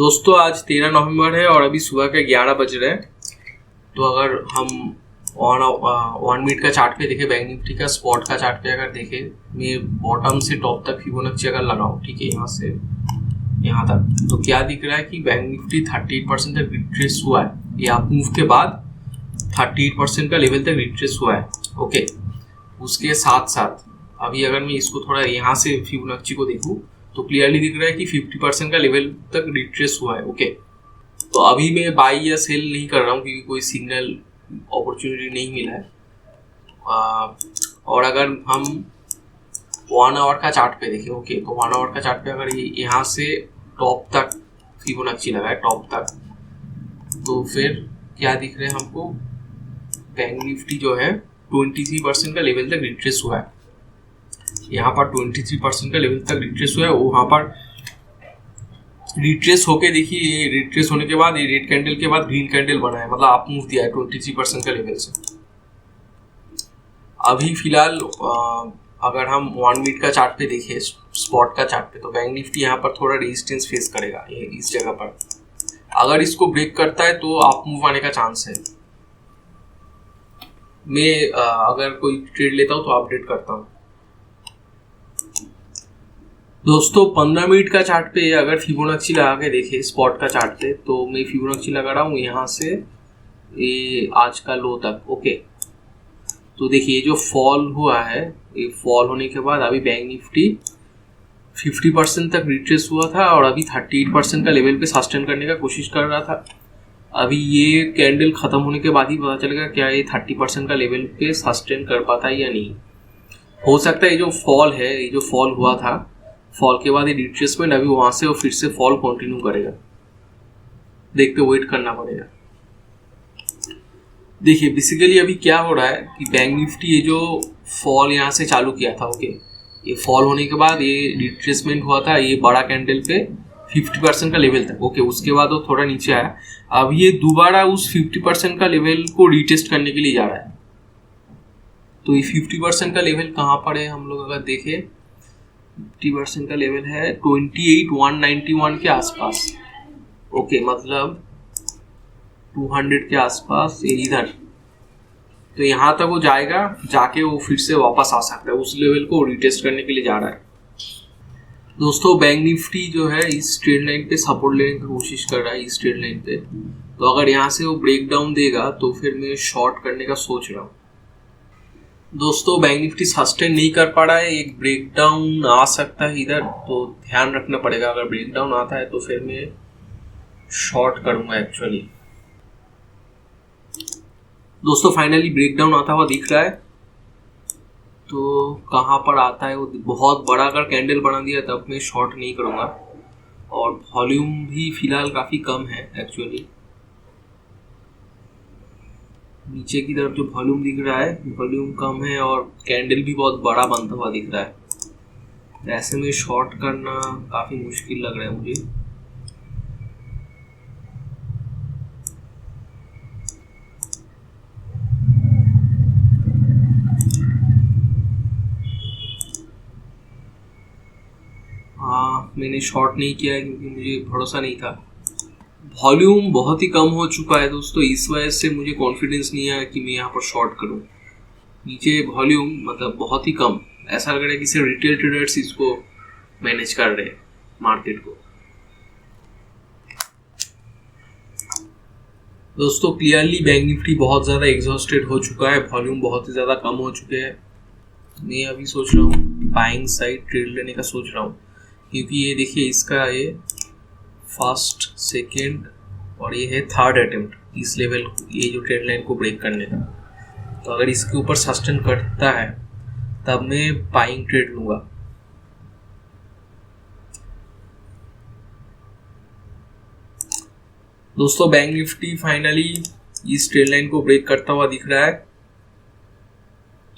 दोस्तों आज 13 नवंबर है और अभी सुबह के 11 बज रहे हैं। तो अगर हम 1 मिनट का चार्ट पे देखें, बैंक निफ्टी का स्पॉट का चार्ट पे अगर देखें, मैं बॉटम से टॉप तक फिबोनाची अगर लगाऊं, ठीक है, यहाँ से यहाँ तक, तो क्या दिख रहा है कि बैंक निफ्टी 38% तक रिट्रेस हुआ है। ये अप मूव के बाद 38% का लेवल तक रिट्रेस हुआ है। ओके, उसके साथ साथ अभी अगर मैं इसको थोड़ा यहाँ से फिबोनाची को देखूं तो क्लियरली दिख रहा है कि 50% का लेवल तक रिट्रेस हुआ है। ओके, तो अभी मैं बाई या सेल नहीं कर रहा हूँ क्योंकि कोई सिग्नल अपॉर्चुनिटी नहीं मिला है। और अगर हम 1 आवर का चार्ट पे देखें, ओके, तो 1 आवर का चार्ट पे अगर यहाँ से टॉप तक फिबोनाची लगा है, टॉप तक, तो फिर क्या दिख रहा है हमको, बैंक निफ्टी जो है 23% का लेवल तक रिट्रेस हुआ है। यहाँ पर 23% का लेवल तक रिट्रेस हुआ है। वहाँ पर रिट्रेस होके देखिए, ये रिट्रेस होने के बाद ये रेड कैंडल के बाद ग्रीन कैंडल बना है, मतलब आप मूव दिया है 23% का लेवल से। अभी फिलहाल अगर हम 1 मिनट का चार्ट पे देखें, स्पॉट का चार्ट पे, तो बैंक निफ्टी यहाँ पर थोड़ा रेजिस्टेंस फेस करेगा ये इस जगह पर। अगर इसको ब्रेक करता है तो आप मूव आने का चांस है। मैं अगर कोई ट्रेड लेता हूँ तो अपडेट करता हूँ। दोस्तों 15 मिनट का चार्ट पे अगर फिबोनाची लगा के देखे स्पॉट का चार्ट पे, तो मैं फिबोनाची लगा रहा हूँ यहाँ से ये आज का लो तक। ओके, तो देखिए जो फॉल हुआ है, ये फॉल होने के बाद अभी बैंक निफ्टी 50% तक रिट्रेस हुआ था और अभी 38% का लेवल पे सस्टेन करने का कोशिश कर रहा था। अभी ये कैंडल खत्म होने के बाद ही पता चलेगा क्या ये 30% का लेवल पे सस्टेन कर पाता है या नहीं। हो सकता है ये जो फॉल है, ये जो फॉल हुआ था, फॉल के बाद ये रिट्रेसमेंट अभी वहां से और फिर से फॉल कंटिन्यू करेगा। देखते वेट करना पड़ेगा। देखिए बेसिकली अभी क्या हो रहा है कि बैंक निफ्टी ये जो फॉल यहाँ से चालू किया था, ओके, ये फॉल होने के बाद ये रिट्रेसमेंट हुआ था ये बड़ा कैंडल पे 50% का लेवल तक। ओके, उसके बाद वो थोड़ा नीचे आया। अब ये दोबारा उस 50% का लेवल को रिटेस्ट करने के लिए जा रहा है। तो ये 50% का लेवल कहाँ पर है, हम लोग अगर देखें 50% का लेवल है 28,191 के आसपास। ओके, मतलब 200 के आसपास ये इधर। तो यहाँ तक वो जाएगा, जाके वो फिर से वापस आ सकता है, उस लेवल को रिटेस्ट करने के लिए जा रहा है। दोस्तों बैंक निफ्टी जो है इस ट्रेड लाइन पे सपोर्ट लेने की कोशिश कर रहा है, इस ट्रेड लाइन पे। तो अगर यहाँ से वो ब्रेक डाउन देगा तो फिर मैं शॉर्ट करने का सोच रहा हूँ। दोस्तों बैंक निफ्टी सस्टेन नहीं कर पा रहा है, एक ब्रेकडाउन आ सकता है इधर, तो ध्यान रखना पड़ेगा। अगर ब्रेकडाउन आता है तो फिर मैं शॉर्ट करूंगा एक्चुअली। दोस्तों फाइनली ब्रेकडाउन आता हुआ दिख रहा है, तो कहाँ पर आता है वो, बहुत बड़ा अगर कैंडल बना दिया तब मैं शॉर्ट नहीं करूंगा। और वॉल्यूम भी फिलहाल काफ़ी कम है एक्चुअली। नीचे की तरफ जो वॉल्यूम दिख रहा है, वॉल्यूम कम है और कैंडल भी बहुत बड़ा बनता हुआ दिख रहा है। ऐसे में शॉर्ट करना काफ़ी मुश्किल लग रहा है मुझे। हाँ, मैंने शॉर्ट नहीं किया है क्योंकि मुझे भरोसा नहीं था। वॉल्यूम बहुत ही कम हो चुका है दोस्तों, इस वजह से मुझे कॉन्फिडेंस नहीं है कि मैं यहाँ पर शॉर्ट करूँ। नीचे वॉल्यूम मतलब बहुत ही कम, ऐसा लग रहा है कि सिर्फ रिटेल ट्रेडर्स इसको मैनेज कर रहे हैं मार्केट को। दोस्तों क्लियरली बैंक निफ्टी बहुत ज़्यादा एग्जॉस्टेड हो चुका है, वॉल्यूम बहुत ही ज़्यादा कम हो चुके हैं। मैं अभी सोच रहा हूँ बाइंग साइड ट्रेड लेने का सोच रहा हूँ, क्योंकि ये देखिए इसका ये फर्स्ट, सेकेंड और ये है थर्ड अटेम्प्ट इस लेवल, ये जो ट्रेंड लाइन को ब्रेक करने का। तो अगर इसके ऊपर सस्टेन करता है तब मैं बाइंग ट्रेड लूँगा। दोस्तों बैंक निफ्टी फाइनली इस ट्रेंड लाइन को ब्रेक करता हुआ दिख रहा है।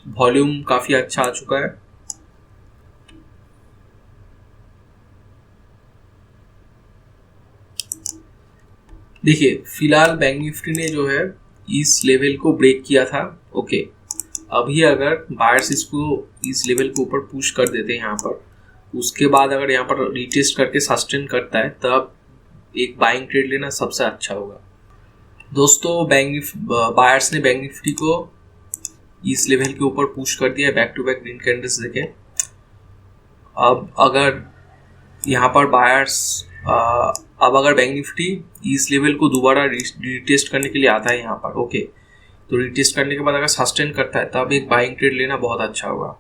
वॉल्यूम काफ़ी अच्छा आ चुका है। देखिए फिलहाल बैंक निफ्टी ने जो है इस लेवल को ब्रेक किया था। ओके, अभी अगर बायर्स इसको इस लेवल के ऊपर पुश कर देते हैं यहाँ पर, उसके बाद अगर यहाँ पर रिटेस्ट करके सस्टेन करता है तब एक बाइंग ट्रेड लेना सबसे अच्छा होगा। दोस्तों बायर्स ने बैंक निफ्टी को इस लेवल के ऊपर पुश कर दिया है back to back green candles देके। अब अगर यहाँ पर अब अगर बैंक निफ्टी इस लेवल को दोबारा रिटेस्ट करने के लिए आता है यहाँ पर, ओके, तो रिटेस्ट करने के बाद अगर सस्टेन करता है तब एक बाइंग ट्रेड लेना बहुत अच्छा होगा।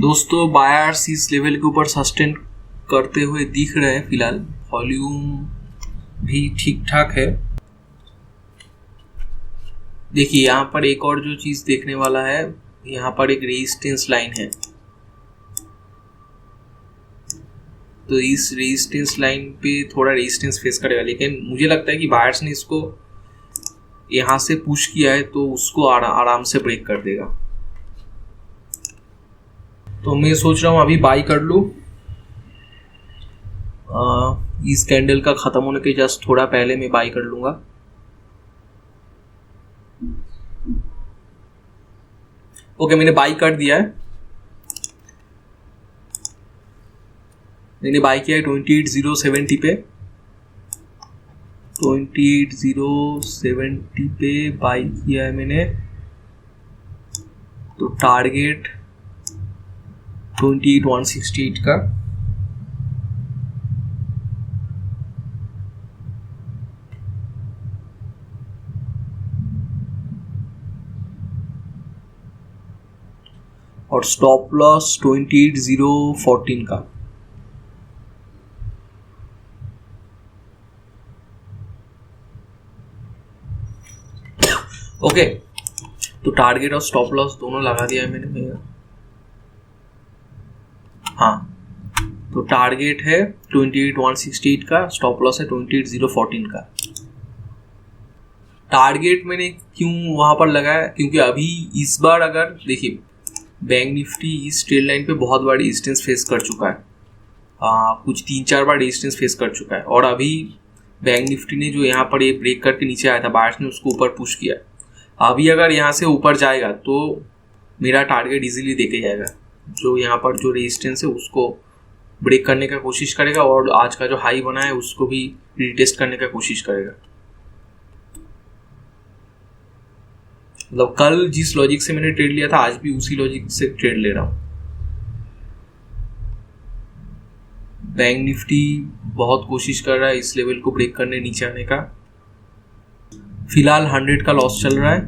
दोस्तों बायर्स इस लेवल के ऊपर सस्टेन करते हुए दिख रहे हैं फिलहाल, वॉल्यूम भी ठीक ठाक है। देखिए यहाँ पर एक और जो चीज देखने वाला है, यहाँ पर एक रेजिस्टेंस लाइन है, तो इस रेजिस्टेंस लाइन पे थोड़ा रेजिस्टेंस फेस करेगा, लेकिन मुझे लगता है कि बायर्स ने इसको यहाँ से पुश किया है तो उसको आराम से ब्रेक कर देगा। तो मैं सोच रहा हूँ अभी बाई कर लूँ, इस कैंडल का खत्म होने के जस्ट थोड़ा पहले मैं बाई कर लूंगा। ओके, मैंने बाई कर दिया है, मैंने बाई किया है 28,070 पे, 28,070 पे बाई किया है मैंने। तो टारगेट 28,168 का, और स्टॉप लॉस 28,014 का। ओके, तो टारगेट और स्टॉप लॉस दोनों लगा दिया है मैंने। हाँ, तो टारगेट है 28,168 का, स्टॉप लॉस है 28,014 का। टारगेट मैंने क्यों वहां पर लगाया, क्योंकि अभी इस बार अगर देखिए बैंक निफ्टी इस ट्रेड लाइन पे बहुत बार रेजिस्टेंस फेस कर चुका है, कुछ 3-4 बार रेजिस्टेंस फेस कर चुका है, और अभी बैंक निफ्टी ने जो यहाँ पर ये ब्रेक करके नीचे आया था, बायर्स ने उसको ऊपर पुश किया। अभी अगर यहाँ से ऊपर जाएगा तो मेरा टारगेट इजीली देके जाएगा, जो यहाँ पर जो रेजिस्टेंस है उसको ब्रेक करने का कोशिश करेगा, और आज का जो हाई बना है उसको भी रिटेस्ट करने का कोशिश करेगा। मतलब कल जिस लॉजिक से मैंने ट्रेड लिया था आज भी उसी लॉजिक से ट्रेड ले रहा हूँ। बैंक निफ्टी बहुत कोशिश कर रहा है इस लेवल को ब्रेक करने, नीचे आने का। फिलहाल 100 का लॉस चल रहा है।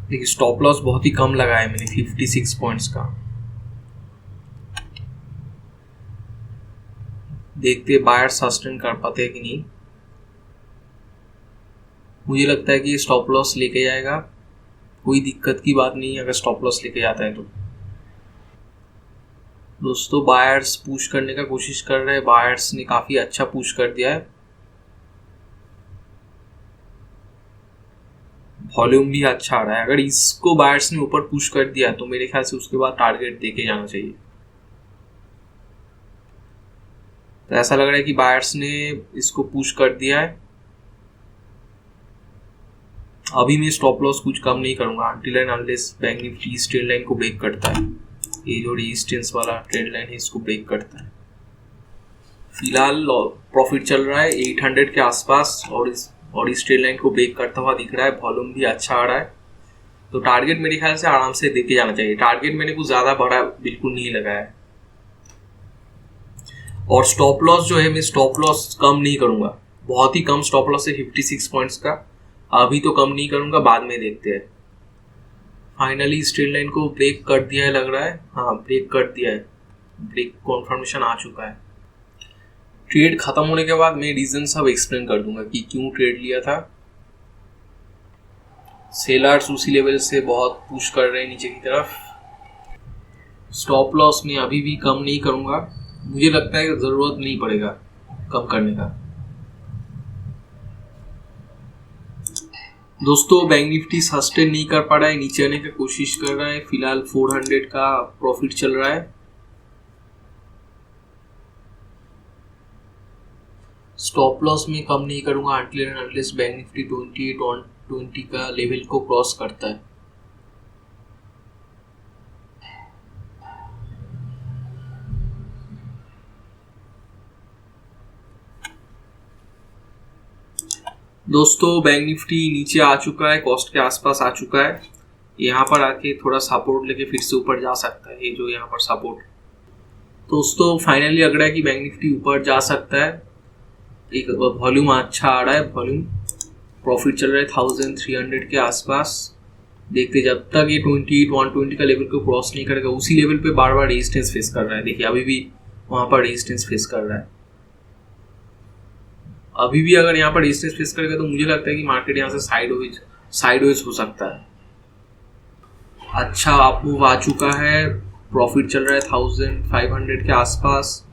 देखिए स्टॉप लॉस बहुत ही कम लगाया है मैंने, 56 पॉइंट्स का। देखते बायर सस्टेन कर पाते हैं कि नहीं। मुझे लगता है कि ये स्टॉप लॉस लेके जाएगा, कोई दिक्कत की बात नहीं है अगर स्टॉप लॉस लेके जाता है तो। दोस्तों बायर्स पुश करने का कोशिश कर रहे हैं, बायर्स ने काफी अच्छा पुश कर दिया है, वॉल्यूम भी अच्छा आ रहा है। अगर इसको बायर्स ने ऊपर पुश कर दिया तो मेरे ख्याल से उसके बाद टारगेट देके जाना चाहिए। तो ऐसा लग रहा है कि बायर्स ने इसको पुश कर दिया है। अभी मैं स्टॉप लॉस कुछ कम नहीं करूंगा until and unless bank Nifty इस ट्रेंड लाइन को ब्रेक करता है। ये जो रेजिस्टेंस वाला ट्रेंड लाइन है इसको ब्रेक करता है। फिलहाल प्रॉफिट चल रहा है 800 के आसपास, और इस ट्रेंड लाइन को ब्रेक करता हुआ दिख रहा है, वॉल्यूम भी अच्छा आ रहा है। तो टारगेट मेरे ख्याल से आराम से देके जाना चाहिए। टारगेट मैंने कुछ ज्यादा बड़ा बिल्कुल नहीं लगाया है, और स्टॉप लॉस जो है मैं स्टॉप लॉस कम नहीं करूंगा, बहुत ही कम स्टॉप लॉस है 56 पॉइंट्स का। अभी तो कम नहीं करूंगा, बाद में देखते हैं। फाइनली इस ट्रेंड लाइन को ब्रेक कर दिया है लग रहा है, हाँ ब्रेक कर दिया है, ब्रेक कॉन्फर्मेशन आ चुका है। ट्रेड खत्म होने के बाद मैं रीजन सब एक्सप्लेन कर दूंगा कि क्यों ट्रेड लिया था। सेलर्स उसी लेवल से बहुत पुश कर रहे हैं नीचे की तरफ। स्टॉप लॉस में अभी भी कम नहीं करूंगा, मुझे लगता है कि जरूरत नहीं पड़ेगा कम करने का। दोस्तों बैंक निफ्टी सस्टेन नहीं कर पा रहा है, नीचे आने की कोशिश कर रहा है। फिलहाल 400 का प्रॉफिट चल रहा है। स्टॉप लॉस में कम नहीं करूंगा until and unless bank Nifty 28,120 का लेवल को क्रॉस करता है। दोस्तों बैंक निफ्टी नीचे आ चुका है, कॉस्ट के आसपास आ चुका है। यहाँ पर आके थोड़ा सपोर्ट लेके फिर से ऊपर जा सकता है, ये जो यहाँ पर सपोर्ट। दोस्तों फाइनली लग रहा है कि बैंक निफ्टी ऊपर जा सकता है। एक वॉल्यूम अच्छा आ रहा है, वॉल्यूम प्रॉफिट चल रहा है 1300 के आसपास। देखते जब तक ये 28,120 का लेवल को क्रॉस नहीं करेगा, उसी लेवल पे बार बार रेजिस्टेंस फेस कर रहा है। देखिए अभी भी वहां पर रेजिस्टेंस फेस कर रहा है। अभी भी अगर यहाँ पर रेजिस्टेंस फेस करेगा तो मुझे लगता है कि मार्केट यहाँ से साइडवेज हो सकता है। अच्छा अप मूव आ चुका है, प्रॉफिट चल रहा है 1500 के आसपास।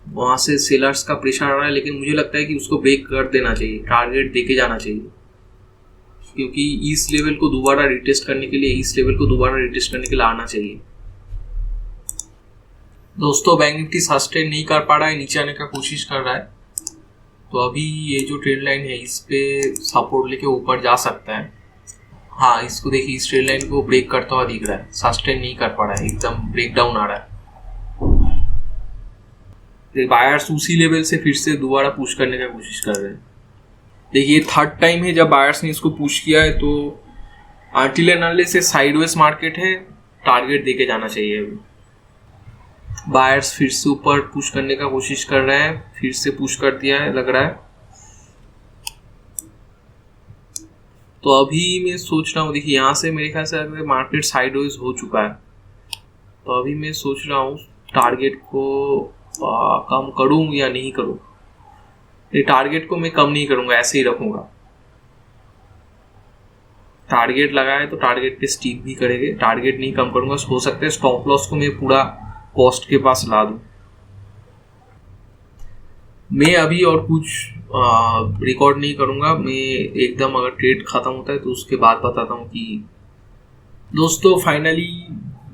वहां से सेलर्स का प्रेशर आ रहा है, लेकिन मुझे लगता है कि उसको ब्रेक कर देना चाहिए, टारगेट देके जाना चाहिए, क्योंकि इस लेवल को दोबारा रिटेस्ट करने के लिए आना चाहिए। दोस्तों बैंक निफ्टी सस्टेन नहीं कर पा रहा है, नीचे आने का कोशिश कर रहा है। तो अभी ये जो ट्रेंड लाइन है इस पे सपोर्ट लेके ऊपर जा सकता है। हाँ इसको देखिए, इस ट्रेंड लाइन को ब्रेक करता हुआ दिख रहा है, सस्टेन नहीं कर पा रहा है, एकदम ब्रेक डाउन आ रहा है। बायर्स उसी लेवल से फिर से दोबारा पुश करने का कोशिश कर रहे हैं। देखिए थर्ड टाइम है जब बायर्स ने इसको पुश किया है, तो अनटिल एंड अनलेस से साइडवेज मार्केट है, टारगेट देके जाना चाहिए। अभी बायर्स फिर से ऊपर पुश करने का कोशिश कर रहे हैं, फिर से पुश कर दिया है लग रहा है। तो अभी मैं सोच रहा हूँ, देखिए यहाँ से मेरे ख्याल से मार्केट साइडवेज हो चुका है, तो अभी मैं सोच रहा हूँ टारगेट को कम करूँ या नहीं करूँ। टारगेट को मैं कम नहीं करूँगा, ऐसे ही रखूँगा। टारगेट लगा है तो टारगेट पे स्टिक भी करेंगे, टारगेट नहीं कम करूँगा। हो सकता है स्टॉप लॉस को मैं पूरा कॉस्ट के पास ला दूँ। मैं अभी और कुछ रिकॉर्ड नहीं करूँगा, मैं एकदम अगर ट्रेड ख़त्म होता है तो उसके बाद बताता हूँ कि दोस्तों फाइनली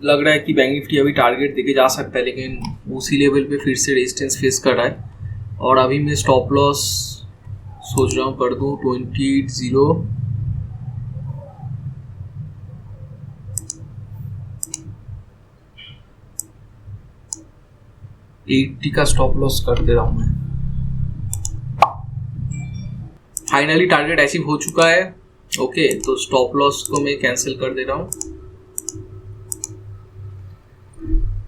लग रहा है कि बैंक निफ्टी अभी टारगेट देके जा सकता है, लेकिन उसी लेवल पे फिर से रेजिस्टेंस फेस कर रहा है। और अभी मैं स्टॉप लॉस सोच रहा हूँ कर दूँ 80 का स्टॉप लॉस कर दे रहा हूँ मैं। फाइनली टारगेट अचीव हो चुका है। ओके तो स्टॉप लॉस को मैं कैंसिल कर दे रहा हूँ।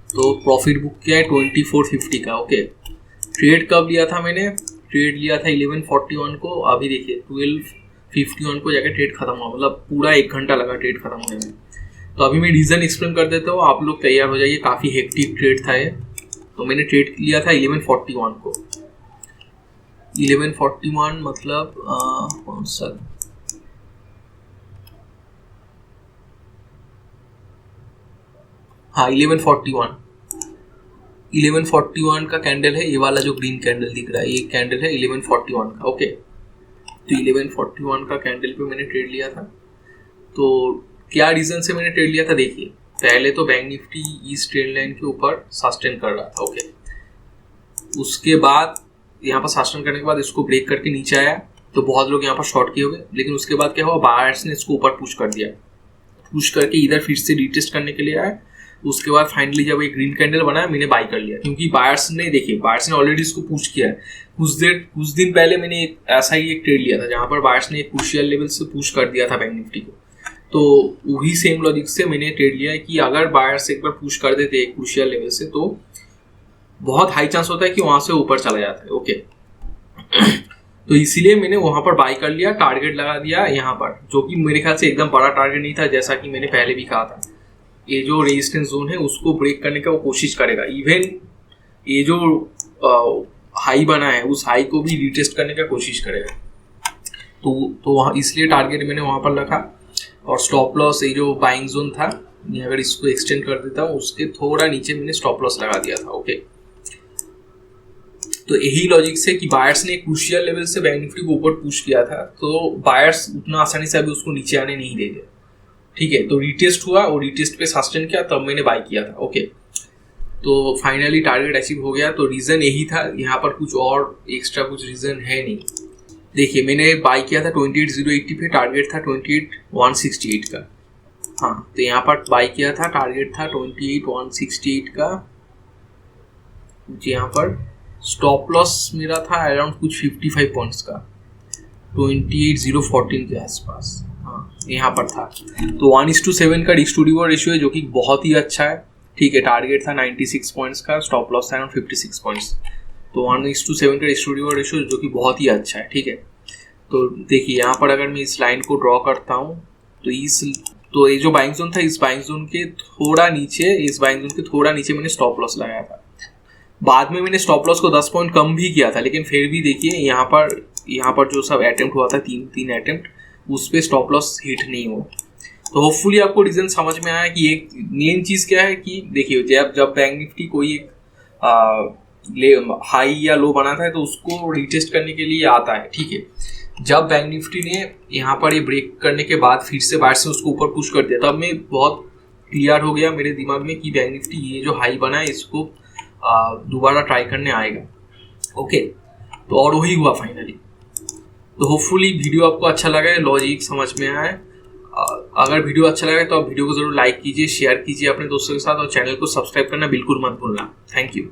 तो प्रॉफिट बुक किया है 2450 का। ओके ट्रेड कब लिया था मैंने? ट्रेड लिया था 1141 को। अभी देखिए 1251 को जाकर ट्रेड खत्म हुआ, मतलब पूरा 1 घंटा लगा ट्रेड खत्म होने में। तो अभी मैं रीज़न एक्सप्लेन कर देता हूँ, आप लोग तैयार हो जाइए। काफ़ी हेक्टिक ट्रेड था ये। तो मैंने ट्रेड लिया था 1141 को। 1141 मतलब कौन सा, हाँ 1141 का कैंडल है, ये वाला जो ग्रीन कैंडल दिख रहा है, ये कैंडल है 1141 का। ओके तो 1141 का कैंडल पे मैंने ट्रेड लिया था। तो क्या रीजन से मैंने ट्रेड लिया था? देखिए पहले तो बैंक निफ्टी इस ट्रेंड लाइन के ऊपर सस्टेन कर रहा था। ओके उसके बाद यहाँ पर सस्टेन करने के बाद इसको ब्रेक करके नीचे आया, तो बहुत लोग यहाँ पर शॉर्ट किए हुए। लेकिन उसके बाद क्या हुआ, बायर्स ने इसको ऊपर पुश कर दिया, पुश करके इधर फिर से रिटेस्ट करने के लिए आया। उसके बाद फाइनली जब एक ग्रीन कैंडल बनाया मैंने बाई कर लिया, क्योंकि बायर्स ने ऑलरेडी इसको पुश किया है। कुछ दिन पहले मैंने ऐसा ही एक ट्रेड लिया था जहां पर बायर्स ने एक क्रूशियल लेवल से पुश कर दिया था बैंक निफ्टी को। तो वही सेम लॉजिक से मैंने ट्रेड लिया है कि अगर बायर्स एक बार पुश कर देते एक क्रूशियल लेवल से, तो बहुत हाई चांस होता है कि वहां से ऊपर चला जाता है। ओके तो इसीलिए मैंने वहां पर बाई कर लिया, टारगेट लगा दिया यहाँ पर, जो कि मेरे ख्याल से एकदम बड़ा टारगेट नहीं था। जैसा कि मैंने पहले भी कहा था, ये जो रेजिस्टेंस जोन है उसको ब्रेक करने का वो कोशिश करेगा। इवन ये जो हाई बना है उस हाई को भी रिटेस्ट करने का कोशिश करेगा। तो वहाँ इसलिए टारगेट मैंने वहाँ पर रखा। और स्टॉप लॉस, ये जो बाइंग जोन था, मैं अगर इसको एक्सटेंड कर देता हूँ उसके थोड़ा नीचे मैंने स्टॉप लॉस लगा दिया था। ओके तो यही लॉजिक से कि बायर्स ने क्रूशियल लेवल से बैंक निफ्टी को ऊपर पुश किया था, तो बायर्स उतना आसानी से अभी उसको नीचे आने नहीं देंगे। ठीक है तो रिटेस्ट हुआ और रिटेस्ट पे सस्टेन किया, तब मैंने बाई किया था। ओके तो फाइनली टारगेट अचीव हो गया। तो रीज़न यही था, यहाँ पर कुछ और एक्स्ट्रा कुछ रीज़न है नहीं। देखिए मैंने बाई किया था 28,080 पे, टारगेट था 28,168 का। हाँ तो यहाँ पर बाई किया था, टारगेट था 28,168 का। यहाँ पर स्टॉप लॉस मेरा था अराउंड कुछ 55 पॉइंट्स का। 28,014 के आसपास, हाँ यहाँ पर था। तो 1:7 का रिस्क टू रिवॉर्ड रेशियो है जो कि बहुत ही अच्छा है, ठीक है। टारगेट था 96 पॉइंट्स का, स्टॉप लॉस था अराउंड 56 पॉइंट्स। तो 1:7 का रिस्क टू रिवॉर्ड रेशियो जो कि बहुत ही अच्छा है, ठीक है। तो देखिए यहाँ पर अगर मैं इस लाइन को ड्रॉ करता हूँ तो ये जो बाइंग जोन था, इस बाइंग जोन के थोड़ा नीचे मैंने स्टॉप लॉस लगाया था। बाद में मैंने स्टॉप लॉस को 10 पॉइंट कम भी किया था, लेकिन फिर भी देखिए यहाँ पर जो सब अटेम्प्ट हुआ था, तीन अटेम्प्ट, उस पर स्टॉप लॉस हिट नहीं हुआ। तो होपफुली आपको रीजन समझ में आया कि एक मेन चीज़ क्या है कि देखिए जब बैंक निफ्टी कोई एक हाई या लो बनाता है तो उसको रिटेस्ट करने के लिए आता है, ठीक है। जब बैंक निफ्टी ने यहाँ पर ये ब्रेक करने के बाद फिर से बाहर से उसको ऊपर पुश कर दिया, तब मैं बहुत क्लियर हो गया मेरे दिमाग में कि बैंक निफ्टी ये जो हाई बना है इसको दोबारा ट्राई करने आएगा, ओके। तो और वही हुआ फाइनली। तो होपफुली वीडियो आपको अच्छा लगा है, लॉजिक समझ में आया है। अगर वीडियो अच्छा लगा तो आप वीडियो को जरूर लाइक कीजिए, शेयर कीजिए अपने दोस्तों के साथ, और चैनल को सब्सक्राइब करना बिल्कुल मत भूलना। Thank you.